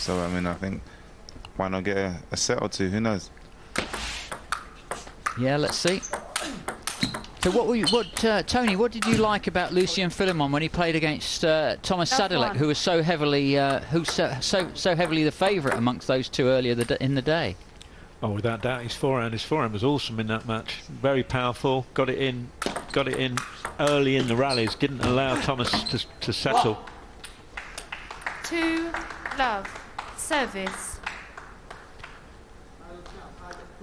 So I mean, I think why not get a set or two? Who knows? Yeah, let's see. So Tony, what did you like about Lucian-Filimon when he played against Thomas Sadilek, who was so heavily so heavily the favourite amongst those two earlier in the day? Oh, without doubt, his forehand was awesome in that match. Very powerful. Got it in early in the rallies. Didn't allow Thomas to settle. 2-love service.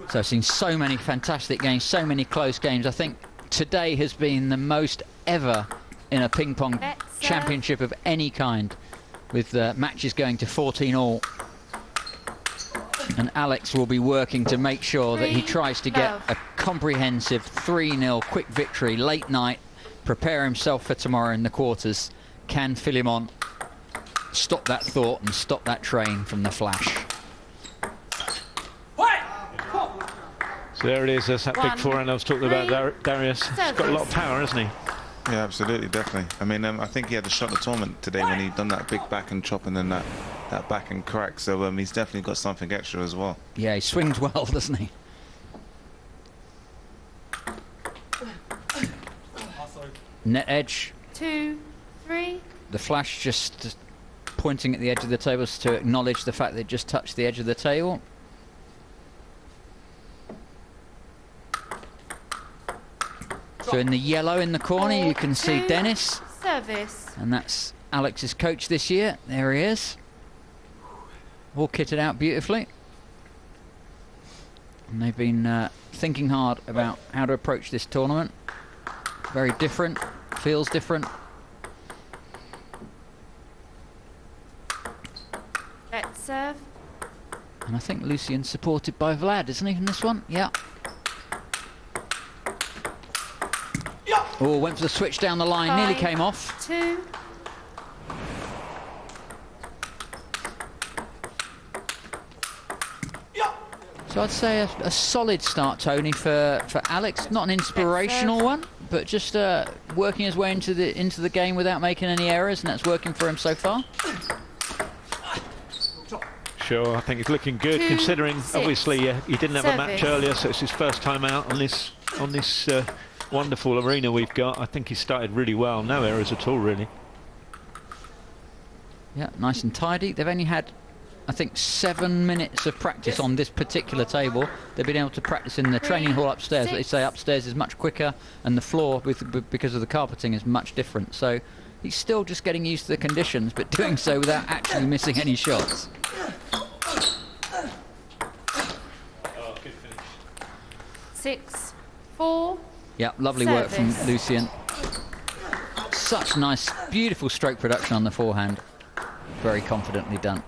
So I've seen so many fantastic games, so many close games. I think today has been the most ever in a ping pong championship of any kind, with matches going to 14 all. And Alex will be working to make sure that he tries to get a comprehensive 3-0 quick victory late night, prepare himself for tomorrow in the quarters. Can Filimon stop that thought and stop that train from the flash? So there it is, that's that big forehand I was talking about, Darius. He's got a lot of power, hasn't he? Yeah, absolutely, definitely. I mean, I think he had a shot at the tournament today when he done that big back and chop and then that back and crack. So he's definitely got something extra as well. Yeah, he swings well, doesn't he? Net edge. 2, 3. The flash just pointing at the edge of the table to acknowledge the fact that it just touched the edge of the table. So in the yellow in the corner you can see Dennis. Service. And that's Alex's coach this year. There he is. All kitted out beautifully. And they've been thinking hard about how to approach this tournament. Very different, feels different. Let's serve. And I think Lucian's supported by Vlad, isn't he, in this one? Yeah. Oh, went for the switch down the line, nearly came off. 2. So I'd say a solid start, Tony, for Alex. Not an inspirational one, but just working his way into the game without making any errors, and that's working for him so far. Sure, I think he's looking good, considering obviously he didn't have a match earlier, so it's his first time out on this wonderful arena we've got. I think he started really well. No errors at all, really. Yeah, nice and tidy. They've only had, I think, 7 minutes of practice on this particular table. They've been able to practice in the training hall upstairs, but they say upstairs is much quicker, and the floor, because of the carpeting, is much different. So he's still just getting used to the conditions, but doing so without actually missing any shots. Oh, good finish. 6, 4. Yeah, lovely work from Lucian. Such nice, beautiful stroke production on the forehand. Very confidently done.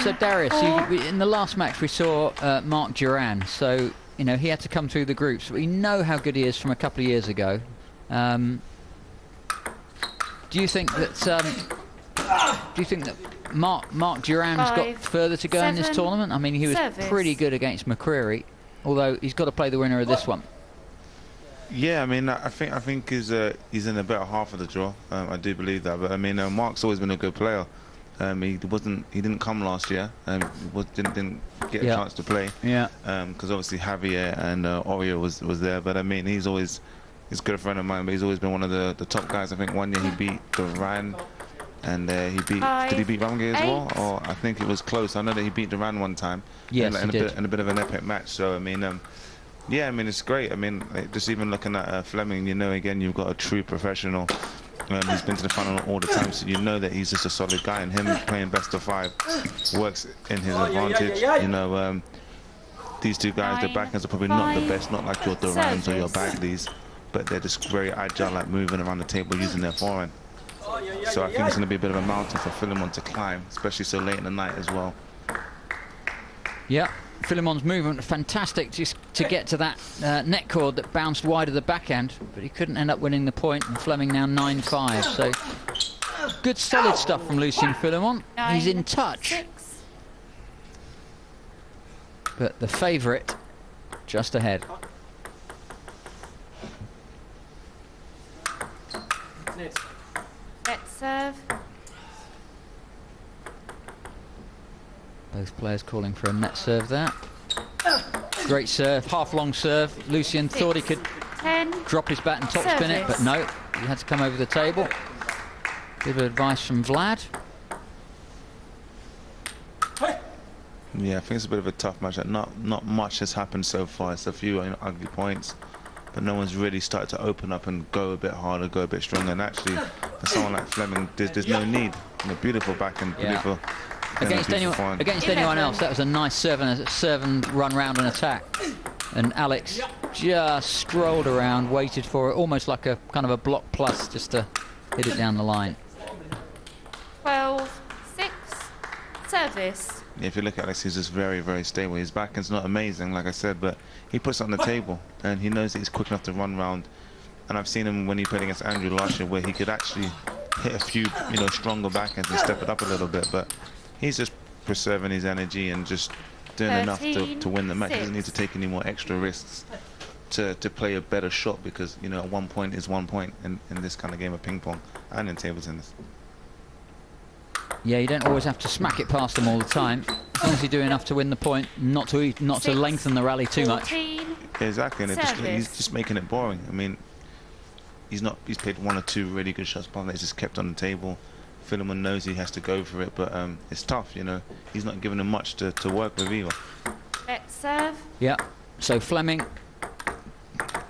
So Darius, in the last match we saw Mark Duran. So you know he had to come through the groups. We know how good he is from a couple of years ago. Do you think that? Do you think that Mark Duran's got further to go in this tournament? I mean, he was pretty good against McCreary, although he's got to play the winner of this one. Yeah, I mean, I think he's in the better half of the draw. I do believe that, but I mean, Mark's always been a good player. He didn't come last year. Didn't get a chance to play. Yeah. Because obviously Javier and Oreo was there, but I mean, he's a good friend of mine. But he's always been one of the top guys. I think one year he beat Duran. And did he beat Ramge as well? Or I think it was close. I know that he beat Duran one time. Yes, in a bit of an epic match. So I mean, yeah, I mean it's great. I mean, just even looking at Flemming, you know, again you've got a true professional. He's been to the final all the time, so you know that he's just a solid guy. And him playing best of 5 works in his advantage. You know, these two guys, their backhands are probably not the best, not like your Durans or your Bagleys, but they're just very agile, like moving around the table using their forehand. So I think it's going to be a bit of a mountain for Filimon to climb, especially so late in the night as well. Yeah, Filimon's movement fantastic just to get to that net cord that bounced wide of the backhand, but he couldn't end up winning the point, and Flemming now 9-5. So good solid stuff from Lucian-Filimon. He's in touch. But the favourite just ahead. Let's serve. Both players calling for a net serve there. Great serve, half-long serve. Lucian thought he could 10. drop his bat and top spin it, but no, he had to come over the table. Bit of advice from Vlad. Yeah, I think it's a bit of a tough match. Not much has happened so far. It's a few ugly points, but no one's really started to open up and go a bit harder, go a bit stronger. And actually, for someone like Flemming, there's no need. Beautiful back and beautiful. Against anyone else, that was a nice serve and run round and attack. And Alex just strolled around, waited for it, almost like a kind of a block plus, just to hit it down the line. 12-6. Service. Yeah, if you look at Alex, he's just very, very stable. His backhand's not amazing, like I said, but he puts it on the table, and he knows that he's quick enough to run round. And I've seen him when he played against Andrew last year, where he could actually hit a few, stronger backhands and step it up a little bit. But he's just preserving his energy and just doing enough to win the match. He doesn't need to take any more extra risks to play a better shot, because 1 point is 1 point in this kind of game of ping pong and in table tennis. Yeah, you don't always have to smack it past them all the time. As long as you do enough to win the point, not to lengthen the rally too much. Exactly, and he's just making it boring. I mean, he's played 1 or 2 really good shots, but it's just kept on the table. Filimon knows he has to go for it, but it's tough, He's not giving him much to work with either. Let's serve. Yeah, so Flemming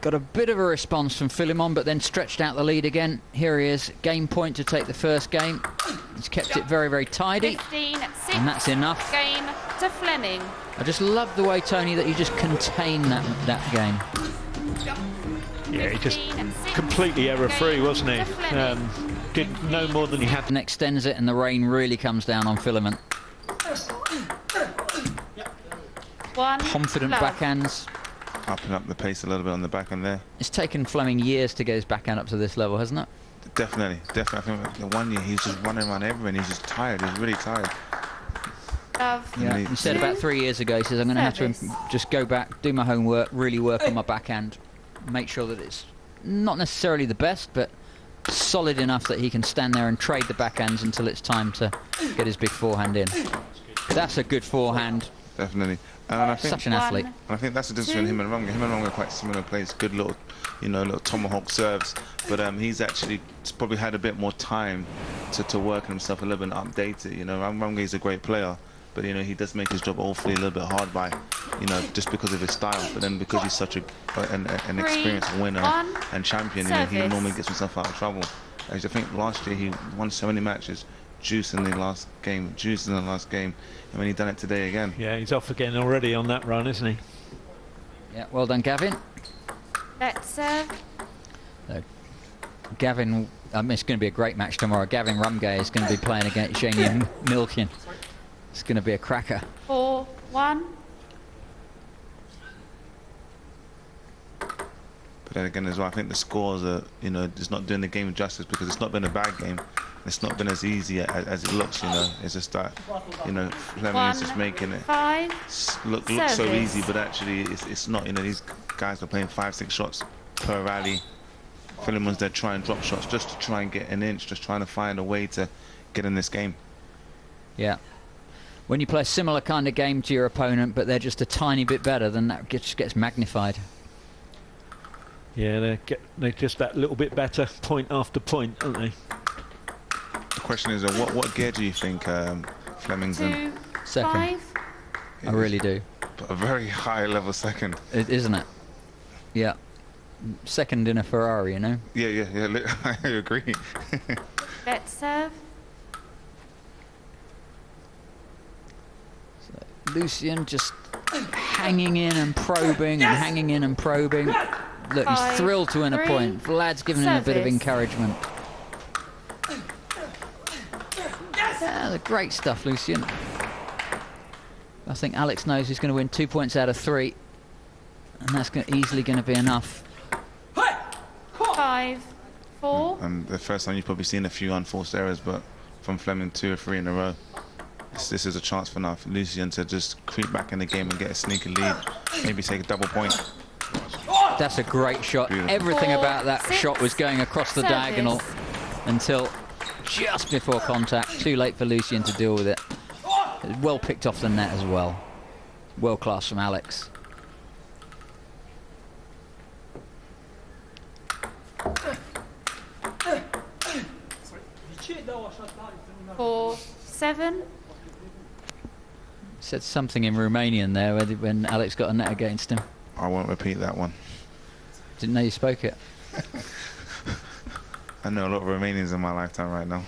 got a bit of a response from Filimon, but then stretched out the lead again. Here he is, game point to take the first game. He's kept it very, very tidy. 15-6. And that's enough. Game to Flemming. I just love the way, Tony, that you just contain that game. Yeah, he just completely error-free, wasn't he? Did no more than he had. And extends it, and the rain really comes down on Filimon. Confident backhands. Upping up the pace a little bit on the backhand there. It's taken Flemming years to get his backhand up to this level, hasn't it? Definitely. I think the 1 year he's just running around everywhere, and he's just tired. He's really tired. Yeah, he said about 3 years ago, he says, I'm going to have to just go back, do my homework, really work on my backhand, make sure that it's not necessarily the best, but solid enough that he can stand there and trade the backhands until it's time to get his big forehand in. That's a good forehand. Definitely. And I think, such an athlete. And I think that's the difference between him and Runga. Him and Runga are quite similar players, good little, little tomahawk serves. But he's actually probably had a bit more time to work on himself a little bit and update it. Runga is a great player, but he does make his job awfully a little bit hard by, just because of his style. But then because he's such an experienced winner and champion, he normally gets himself out of trouble. I think last year he won so many matches. Juice in the last game, and when he done it today again. Yeah, he's off again already on that run, isn't he? Yeah, well done, Gavin. Let's serve. Gavin, it's going to be a great match tomorrow. Gavin Rumgay is going to be playing against Jamie Milkin. It's going to be a cracker. 4-1. But then again as well, I think the scores are, just not doing the game justice, because it's not been a bad game. It's not been as easy as it looks, It's just that, Flemming is just making it look so easy, but actually it's not. These guys are playing 5-6 shots per rally. Filimon's there trying drop shots just to try and get an inch, just trying to find a way to get in this game. Yeah. When you play a similar kind of game to your opponent, but they're just a tiny bit better, then that just gets magnified. Yeah, they're just that little bit better, point after point, aren't they? The question is, what gear do you think Flemming's in? Second. I really do. But a very high level second. Isn't it? Yeah. Second in a Ferrari, Yeah. I agree. Let's serve. So Lucian just hanging in and probing and hanging in and probing. Look, he's thrilled to win a point. Vlad's giving him a bit of encouragement. Yeah, great stuff, Lucian. I think Alex knows he's going to win 2 points out of 3, and that's easily going to be enough. 5-4. And the first time you've probably seen a few unforced errors, but from Flemming 2 or 3 in a row. This is a chance for now for Lucian to just creep back in the game and get a sneaky lead, maybe take a double point. That's a great shot. Beautiful. Everything about that shot was going across the diagonal. until just before contact. Too late for Lucian to deal with it. It was well picked off the net as well. World class from Alex. Four, 7. Said something in Romanian there when Alex got a net against him. I won't repeat that one. Didn't know you spoke it. I know a lot of Romanians in my lifetime right now.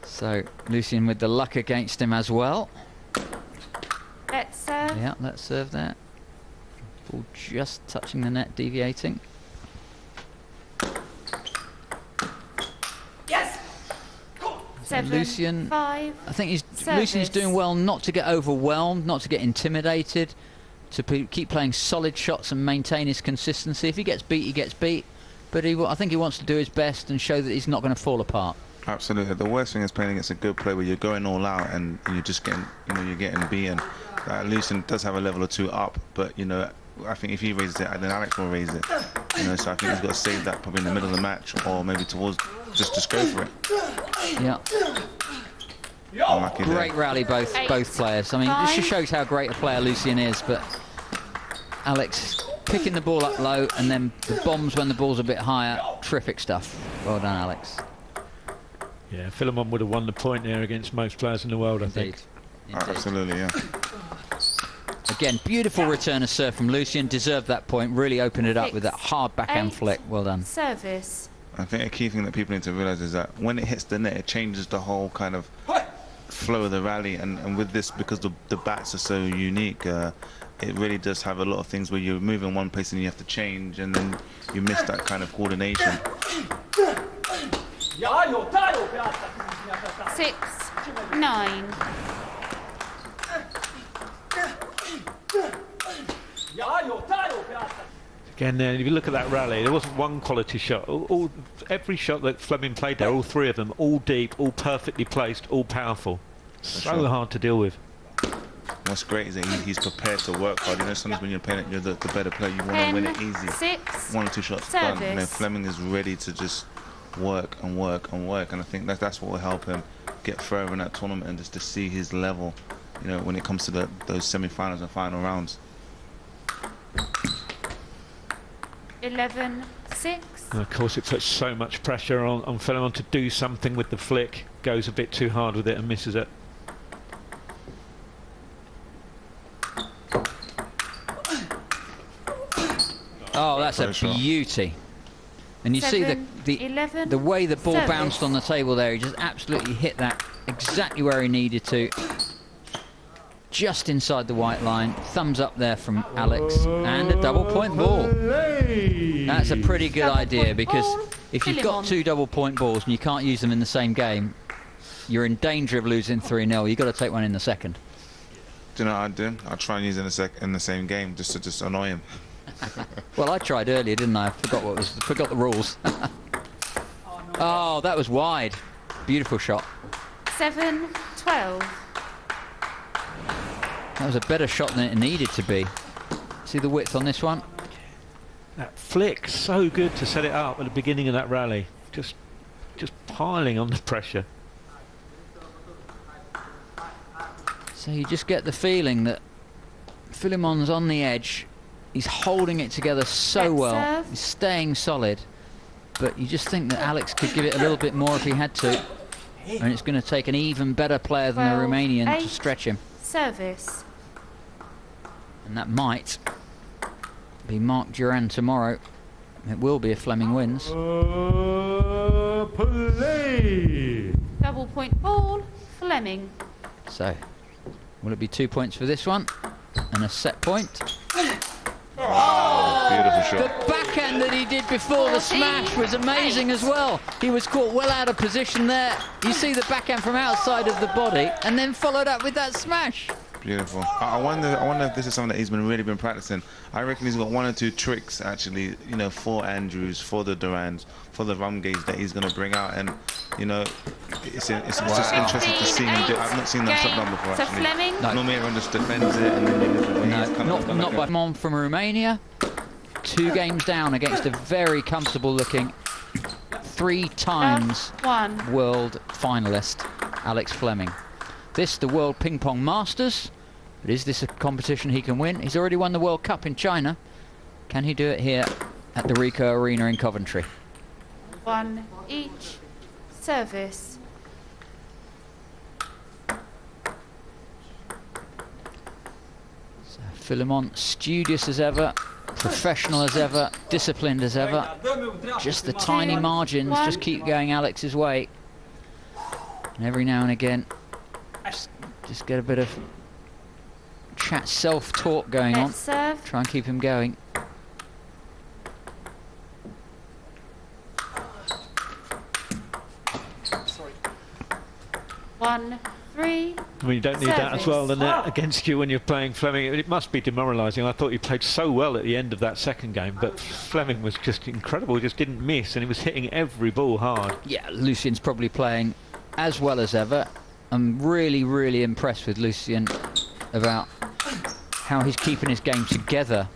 So Lucian with the luck against him as well. Let's serve. Yeah, let's serve that. Ball just touching the net, deviating. Yes. 7, Lucian, 5. I think Service. Lucian's doing well not to get overwhelmed, not to get intimidated, to keep playing solid shots and maintain his consistency. If he gets beat, he gets beat. But I think he wants to do his best and show that he's not going to fall apart. Absolutely. The worst thing is playing against a good player where you're going all out and you're just getting, you're getting beaten. Lucian does have a level or two up, but I think if he raises it, then Alex will raise it. So I think he's got to save that probably in the middle of the match, or maybe towards just go for it. Yeah. Unlucky Great there. rally, both players. I mean, this just shows how great a player Lucian is. But Alex picking the ball up low and then the bombs when the ball's a bit higher. Terrific stuff. Well done, Alex. Yeah, Filimon would have won the point there against most players in the world, I Indeed. think. Indeed. Absolutely, yeah. Again, beautiful return of serve from Lucian. Deserved that point. Really opened it up with that hard backhand 8. flick. Well done. Service. I think a key thing that people need to realise is that when it hits the net, it changes the whole kind of flow of the rally. And with this, because the bats are so unique, it really does have a lot of things where you're moving one place and you have to change, and then you miss that kind of coordination. 6, 9. Again, if you look at that rally, there wasn't one quality shot. Every shot that Fleming played there, all three of them, all deep, all perfectly placed, all powerful. So hard to deal with. What's great is that he's prepared to work hard. Sometimes when you're playing it, you're the better player. You want to win it easy. 6. 1 or 2 shots done. Fleming is ready to just work and work and work, and I think that's what will help him get further in that tournament and just to see his level, when it comes to those semi-finals and final rounds. 11, 6. And of course, it puts so much pressure on Filimon to do something with the flick. Goes a bit too hard with it and misses it. Oh, that's a beauty. And you see 11, the way the ball service. bounced on the table there. He just absolutely hit that exactly where he needed to. Just inside the white line. Thumbs up there from Alex. And a double point ball. That's a pretty good idea, because if you've got 2 double point balls and you can't use them in the same game, you're in danger of losing 3-0. You've got to take one in the second. Do you know what I'd do? I'd try and use it in the same game just to annoy him. Well, I tried earlier, didn't I? Forgot the rules. Oh, that was wide. Beautiful shot. 7, 12. That was a better shot than it needed to be. See the width on this one? That flick, so good to set it up at the beginning of that rally. Just piling on the pressure. So you just get the feeling that Filimon's on the edge. He's holding it together so well. He's staying solid. But you just think that Alex could give it a little bit more if he had to. And it's going to take an even better player than the Romanian to stretch him. Service. And that might be Mark Duran tomorrow. It will be if Fleming wins. Play. Double point ball. Fleming. So, will it be 2 points for this one? And a set point? Beautiful shot. The backhand that he did before the smash was amazing as well. He was caught well out of position there. You see the backhand from outside of the body, and then followed up with that smash. Beautiful. I wonder if this is something that he's really been practicing. I reckon he's got 1 or 2 tricks actually, for Andrews, for the Durans, for the Rumgays that he's going to bring out, and it's just interesting to see him do. I've not seen them shot down before So actually. Fleming. No. Normally everyone just defends it and then Not by Pong from Romania. 2 games down against a very comfortable looking 3 times one. world finalist, Alex Flemming. This, the World Ping Pong Masters. But is this a competition he can win? He's already won the World Cup in China. Can he do it here at the Ricoh Arena in Coventry? 1 each. Service. So Filimon, studious as ever, professional as ever, disciplined as ever. Just the tiny margins just keep going Alex's way. And every now and again, just get a bit of chat, self-talk going on. Serve. Try and keep him going. One, 3. I mean, you don't need that as well, the net against you when you're playing Flemming. It must be demoralising. I thought he played so well at the end of that second game, but Flemming was just incredible. He just didn't miss, and he was hitting every ball hard. Yeah, Lucian's probably playing as well as ever. I'm really, really impressed with Lucian about how he's keeping his game together,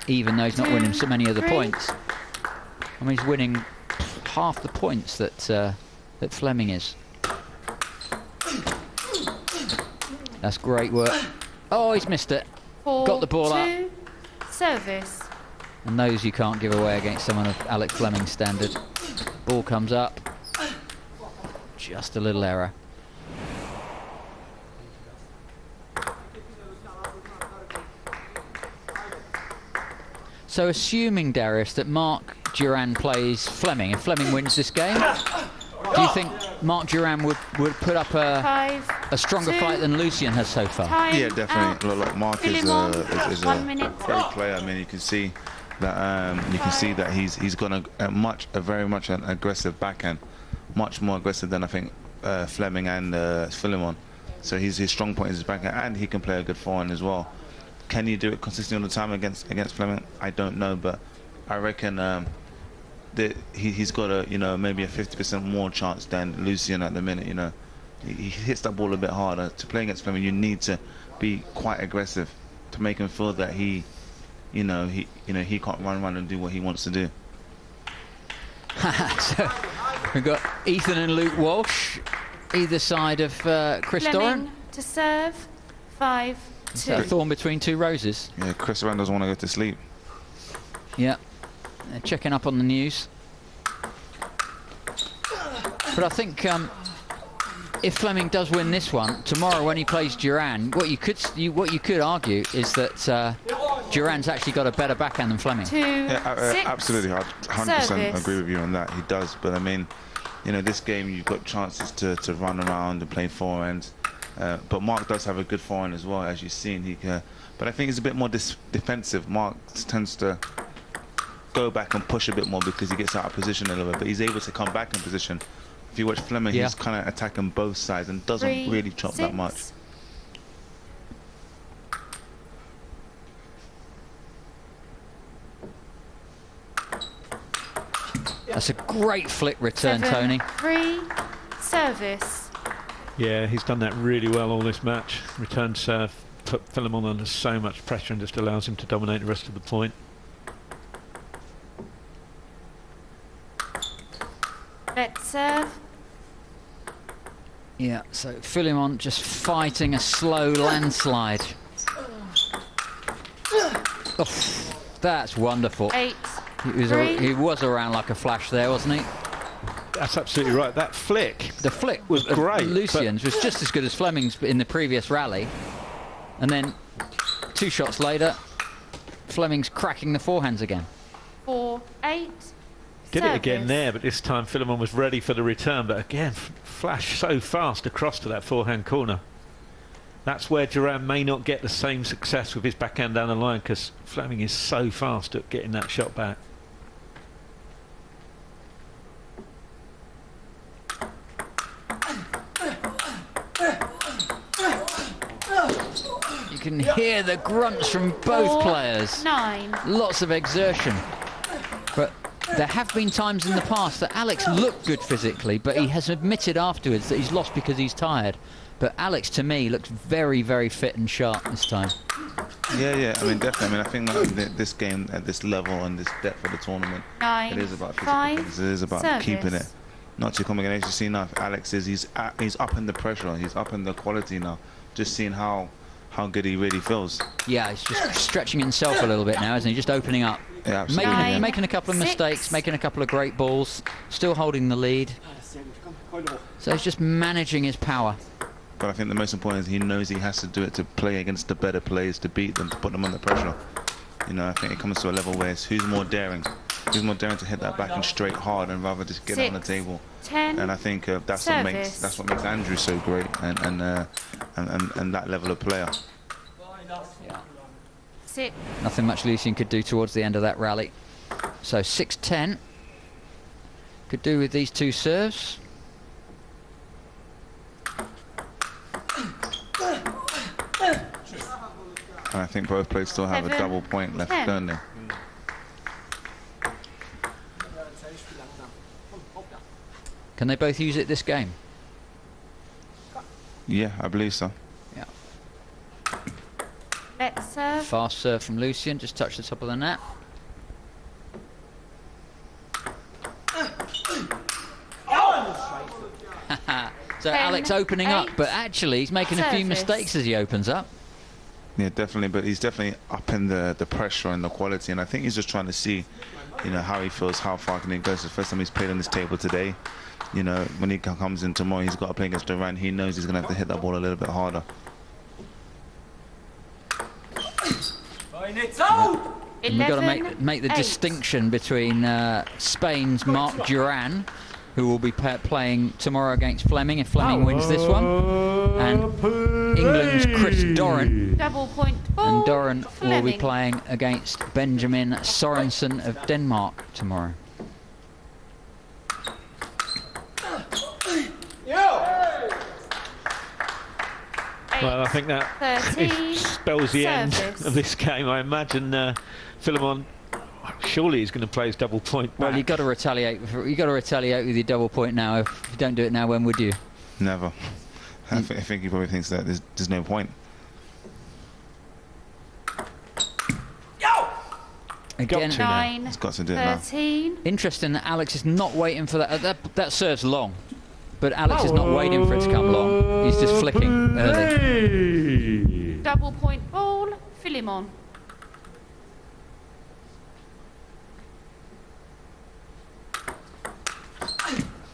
even though he's not winning so many of the points. I mean, he's winning half the points that that Flemming is. That's great work. Oh, he's missed it. 4, Got the ball 2. up. Service. And those you can't give away against someone of Alex Flemming's standard. Ball comes up. Just a little error. So assuming, Darius, that Marc Duran plays Flemming, if Flemming wins this game, do you think Marc Duran would put up a stronger fight than Lucian has so far? Yeah, definitely. Like Marc is a great player. I mean, you can see that he's got a very much an aggressive backhand, much more aggressive than I think Flemming and Filimon. So his strong point is his backhand, and he can play a good forehand as well. Can he do it consistently all the time against Flemming? I don't know, but I reckon that he's got a maybe a 50% more chance than Lucian at the minute. He hits that ball a bit harder. To play against Flemming, you need to be quite aggressive to make him feel that he can't run around and do what he wants to do. So we've got Ethan and Luke Walsh either side of Chris Doran. To serve. 5, 2. A thorn between two roses. Yeah, Chris Doran doesn't want to go to sleep. Yeah, they're checking up on the news. But I think if Flemming does win this one tomorrow when he plays Duran, what you could argue is that Duran's actually got a better backhand than Flemming. 2, Yeah, 6. absolutely. I 100% agree with you on that. He does, but I mean, this game you've got chances to run around and play forehands. But Marc does have a good forehand as well, as you've seen. But I think he's a bit more defensive. Marc tends to go back and push a bit more because he gets out of position a little bit, but he's able to come back in position. If you watch Flemming, he's kind of attacking both sides and doesn't 3, really chop 6. that much. That's a great flick return, 7, Tony. 3. Service. Yeah, he's done that really well all this match. Return serve, put Filimon under so much pressure and just allows him to dominate the rest of the point. Let's serve. Yeah, so Filimon just fighting a slow landslide. Oh, that's wonderful. 8, He was around like a flash there, wasn't he? That's absolutely right. That flick. The flick was great. Lucian's was just as good as Flemming's in the previous rally. And then 2 shots later, Flemming's cracking the forehands again. 4, 8. Did it again there, but this time Filimon was ready for the return, but again, flashed so fast across to that forehand corner. That's where Duran may not get the same success with his backhand down the line, because Flemming is so fast at getting that shot back. You can hear the grunts from both 4, players. 9. Lots of exertion. But there have been times in the past that Alex looked good physically, but he has admitted afterwards that he's lost because he's tired. But Alex, to me, looks very, very fit and sharp this time. Yeah. I mean, definitely. I mean, I think like, this game at this level and this depth of the tournament, 9, it is about physical 5, fitness. It is about service. keeping it. Not too complicated. As you see now, Alex is he's up in the pressure. He's up in the quality now. Just seeing how good he really feels. Yeah, he's just stretching himself a little bit now, isn't he? Just opening up. Yeah, absolutely. Making a couple of 6. mistakes, making a couple of great balls, still holding the lead. So he's just managing his power. But I think the most important is he knows he has to do it to play against the better players, to beat them, to put them under pressure. You know, I think it comes to a level where it's who's more daring. Who's more daring to hit that back and straight hard and rather just get it on the 6, table. 10, And I think that's service. what makes Andrew so great and that level of player. 6, Nothing much Lucian could do towards the end of that rally. So 6-10. Could do with these two serves. And I think both players still have a 7, double point left, 10. don't they? Can they both use it this game? Yeah, I believe so. Yeah. let's serve. Fast serve from Lucian, just touched the top of the net. So 10, Alex opening up, 8, but actually he's making a few service. mistakes as he opens up. Yeah, definitely, but he's definitely up in the pressure and the quality, and I think he's just trying to see, you know, how he feels, how far can he go. It's the first time he's played on this table today. You know, when he comes in tomorrow, he's got to play against Durant. He knows he's going to have to hit that ball a little bit harder. And we've got to 11, make the 8. distinction between Spain's Marc Duran, who will be playing tomorrow against Flemming if Flemming wins this one, and England's Chris Doran. Double point ball. And Doran will be Flemming. playing against Benjamin Sorensen of Denmark tomorrow. Well, I think that 13, spells the end service. of this game. I imagine Filimon, surely he's going to play his double point back. Well, you've got to retaliate. You've got to retaliate with your double point now. If you don't do it now, when would you? Never. I think he probably thinks that there's no point. Again, to now. 9, He's got to do it now. 13, interesting that Alex is not waiting for that. That serves long, but Alex is not waiting for it to come long. He's just flicking early. double point ball. Filimon.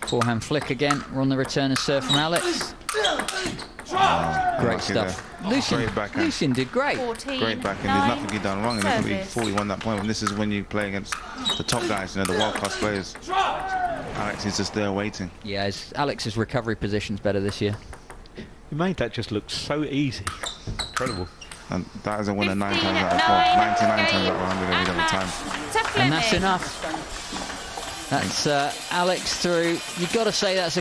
Forehand flick again. We're on the return and serve from Alex. Great stuff. Great backhand. Lucian did great. 14, Great backhand. 9, There's nothing he done wrong, and I think he service. thought he won that point. And this is when you play against the top guys, you know, the world-class players. Alex is just there waiting. Yeah, Alex's recovery position's better this year. He made that just look so easy. Incredible. And that is a winner 9 15 times out of at 12, 99 9, times out of 100 every and other time. match to And that's Flemming. enough. That's Alex through. You've got to say that's a